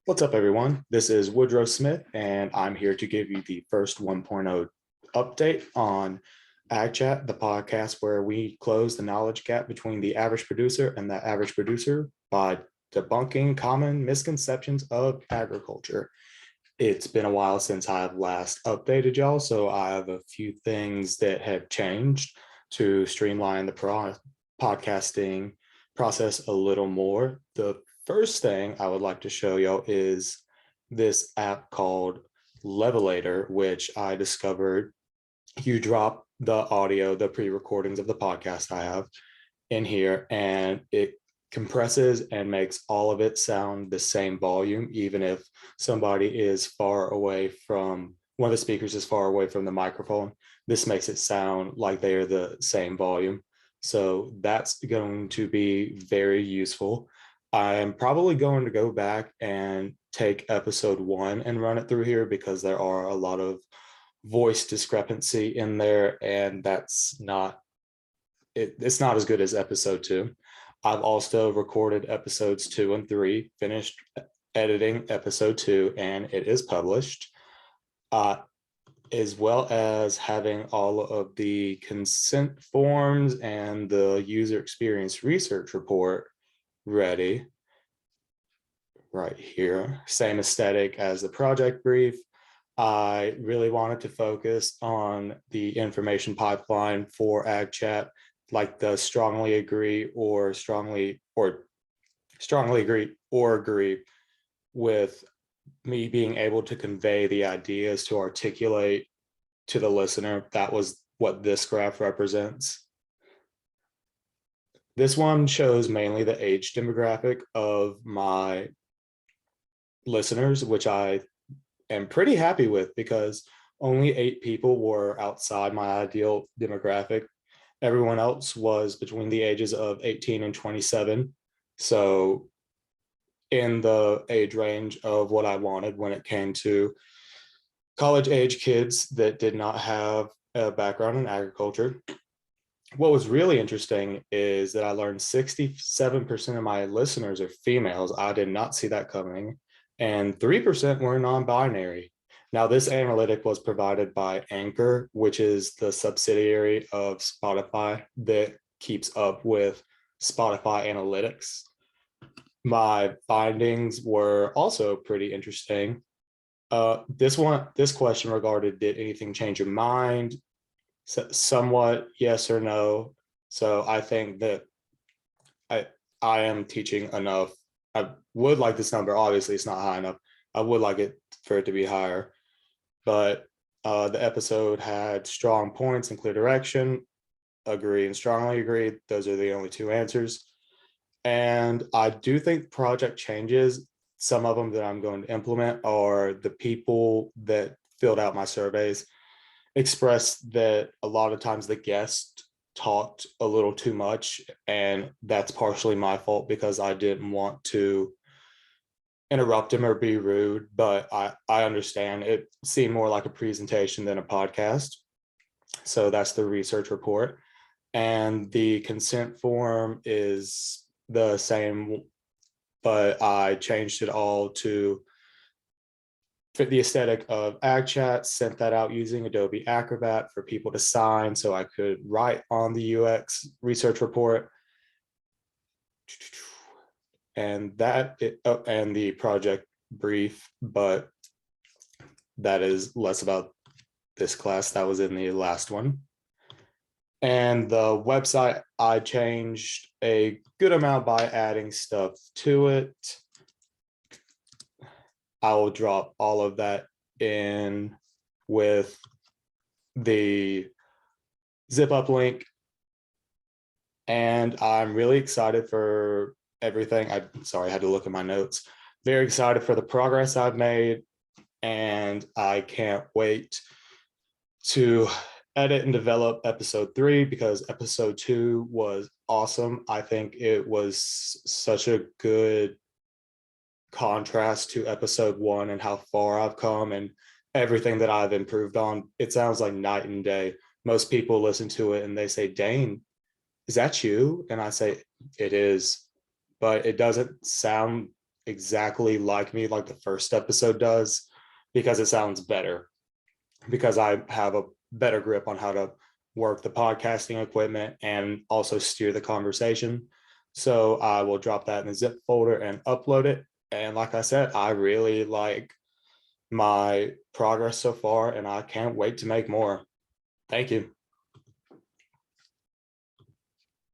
What's up, everyone? This is Woodrow Smith, and I'm here to give you the first 1.0 update on Ag Chat, the podcast where we close the knowledge gap between the average producer and the average producer by debunking common misconceptions of agriculture. It's been a while since I've last updated y'all, so I have a few things that have changed to streamline the podcasting process a little more. The first thing I would like to show y'all is this app called Levelator, which I discovered. You drop the audio, the pre-recordings of the podcast I have in here, and it compresses and makes all of it sound the same volume, even if somebody is far away from one of the speakers is far away from the microphone. This makes it sound like they are the same volume. So that's going to be very useful. I'm probably going to go back and take episode 1 and run it through here because there are a lot of voice discrepancy in there, and that's not it's not as good as episode 2. I've also recorded episodes 2 and 3, finished editing episode 2, and it is published, as well as having all of the consent forms and the user experience research report ready right here. Same aesthetic as the project brief. I really wanted to focus on the information pipeline for Ag Chat, like the strongly agree or strongly agree with me being able to convey the ideas to articulate to the listener. That was what this graph represents. This one shows mainly the age demographic of my listeners, which I am pretty happy with because only 8 people were outside my ideal demographic. Everyone else was between the ages of 18 and 27. So in the age range of what I wanted when it came to college age kids that did not have a background in agriculture. What was really interesting is that I learned 67% of my listeners are females. I did not see that coming. And 3% were non-binary. Now, this analytic was provided by Anchor, which is the subsidiary of Spotify that keeps up with Spotify analytics. My findings were also pretty interesting. This question regarded, did anything change your mind? Somewhat yes or no. So I think that I am teaching enough. I would like this number. Obviously, it's not high enough. I would like it for it to be higher. But the episode had strong points and clear direction. Agree and strongly agree. Those are the only 2 answers. And I do think project changes, some of them that I'm going to implement, are the people that filled out my surveys expressed that a lot of times the guest talked a little too much, and that's partially my fault because I didn't want to interrupt him or be rude, but I understand it seemed more like a presentation than a podcast. So that's the research report. And the consent form is the same, but I changed it all to fit the aesthetic of Ag Chat, sent that out using Adobe Acrobat for people to sign so I could write on the UX research report. And and the project brief, but that is less about this class. That was in the last one. And the website, I changed a good amount by adding stuff to it. I will drop all of that in with the zip up link. And I'm really excited for everything. I had to look at my notes. Very excited for the progress I've made. And I can't wait to edit and develop episode 3 because episode 2 was awesome. I think it was such a good contrast to episode 1 and how far I've come and everything that I've improved on. It sounds like night and day. Most people listen to it and they say, Dane, is that you? And I say, it is, but it doesn't sound exactly like me, like the first episode does, because it sounds better, because I have a better grip on how to work the podcasting equipment and also steer the conversation. So I will drop that in the zip folder and upload it. And like I said, I really like my progress so far, and I can't wait to make more. Thank you.